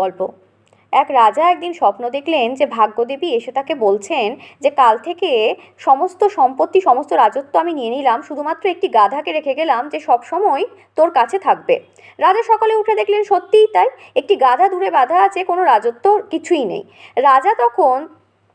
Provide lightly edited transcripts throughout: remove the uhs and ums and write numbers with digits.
গল্প। এক রাজা একদিন স্বপ্ন দেখলেন যে ভাগ্যদেবী এসে তাকে বলছেন যে কাল থেকে সমস্ত সম্পত্তি, সমস্ত রাজত্ব আমি নিয়ে নিলাম, শুধুমাত্র একটি গাধাকে রেখে গেলাম যে সব সময় তোর কাছে থাকবে। রাজা সকালে উঠে দেখলেন সত্যিই তাই, একটি গাধা দূরে বাঁধা আছে, কোনো রাজত্ব কিছুই নেই। রাজা তখন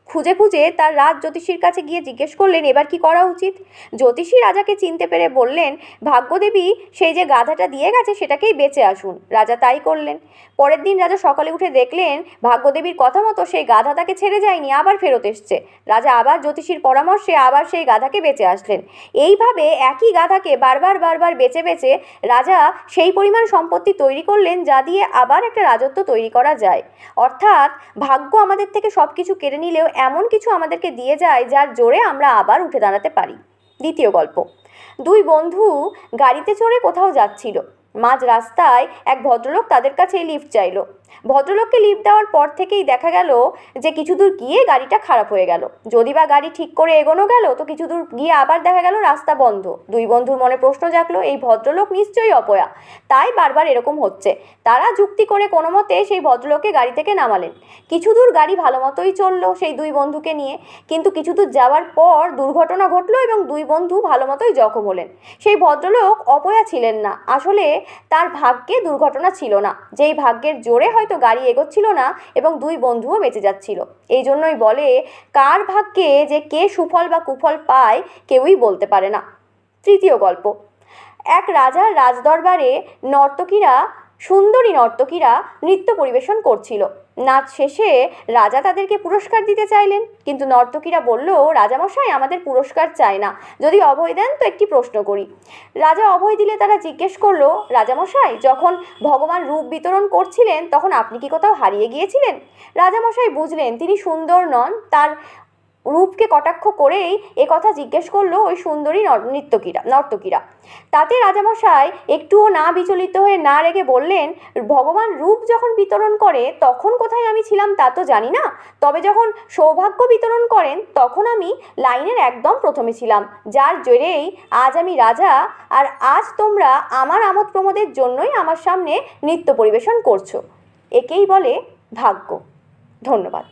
খুঁজে খুঁজে তার রাজ জ্যোতিষীর কাছে গিয়ে জিজ্ঞেস করলেন এবার কি করা উচিত। জ্যোতিষী রাজাকে চিনতে পেরে বললেন ভাগ্যদেবী সেই যে গাধাটা দিয়ে গেছে সেটাকেই বেঁচে আসুন। রাজা তাই করলেন। পরের দিন রাজা সকালে উঠে দেখলেন ভাগ্যদেবীর কথা মতো সেই গাধা তাকে ছেড়ে যায়নি, আবার ফেরত এসছে। রাজা আবার জ্যোতিষীর পরামর্শে আবার সেই গাধাকে বেঁচে আসলেন। এইভাবে একই গাধাকে বারবার বারবার বেঁচে বেঁচে রাজা সেই পরিমাণ সম্পত্তি তৈরি করলেন যা দিয়ে আবার একটা রাজত্ব তৈরি করা যায়। অর্থাৎ ভাগ্য আমাদের থেকে সব কিছু কেড়ে নিলেও এমন কিছু আমাদেরকে দিয়ে যায় যার জোরে আমরা আবার উঠে দাঁড়াতে পারি। দ্বিতীয় গল্প। দুই বন্ধু গাড়িতে চড়ে কোথাও যাচ্ছিল। মাঝ রাস্তায় এক ভদ্রলোক তাদের কাছে লিফট চাইল। ভদ্রলোককে লিফট দেওয়ার পর থেকেই দেখা গেল যে কিছু দূর গিয়ে গাড়িটা খারাপ হয়ে গেল। যদি বা গাড়ি ঠিক করে এগোনো গেল তো কিছু দূর গিয়ে আবার দেখা গেল রাস্তা বন্ধ। দুই বন্ধুর মনে প্রশ্ন জাগলো এই ভদ্রলোক নিশ্চয়ই অপয়া, তাই বারবার এরকম হচ্ছে। তারা যুক্তি করে কোনো মতে সেই ভদ্রলোককে গাড়ি থেকে নামালেন। কিছু দূর গাড়ি ভালো মতোই চললো সেই দুই বন্ধুকে নিয়ে, কিন্তু কিছু দূর যাওয়ার পর দুর্ঘটনা ঘটলো এবং দুই বন্ধু ভালো মতোই জখম হলেন। সেই ভদ্রলোক অপয়া ছিলেন না, আসলে তার ভাগ্যে দুর্ঘটনা ছিল না, যেই ভাগ্যের জোরে হয়তো গাড়ি এগোচ্ছিল না এবং দুই বন্ধুও বেঁচে যাচ্ছিল। এই জন্যই বলে কার ভাগ্যে যে কে সুফল বা কুফল পায় কেউই বলতে পারে না। তৃতীয় গল্প। এক রাজার রাজদরবারে সুন্দরী নর্তকীরা নৃত্য পরিবেশন করছিল। নাচ শেষে রাজা তাদেরকে পুরস্কার দিতে চাইলেন, কিন্তু নর্তকীরা বলল রাজামশাই আমাদের পুরস্কার চাই না, যদি অভয় দেন তো একটি প্রশ্ন করি। রাজা অভয় দিলে তারা জিজ্ঞেস করলো রাজামশাই যখন ভগবান রূপ বিতরণ করছিলেন তখন আপনি কি কোথাও হারিয়ে গিয়েছিলেন? রাজামশাই বুঝলেন তিনি সুন্দর নন, তার রূপকে কটাক্ষ করেই কথা জিজ্ঞেস করলো ওই সুন্দরী নর্তকীরা। তাতে রাজামশাই একটুও না বিচলিত হয়ে না রেগে বললেন ভগবান রূপ যখন বিতরণ করে তখন কোথায় আমি ছিলাম তা তো জানি না, তবে যখন সৌভাগ্য বিতরণ করেন তখন আমি লাইনের একদম প্রথমে ছিলাম, যার জেরেই আজ আমি রাজা, আর আজ তোমরা আমার আমোদ প্রমোদের জন্যই আমার সামনে নৃত্য পরিবেশন করছো। একেই বলে ভাগ্য। ধন্যবাদ।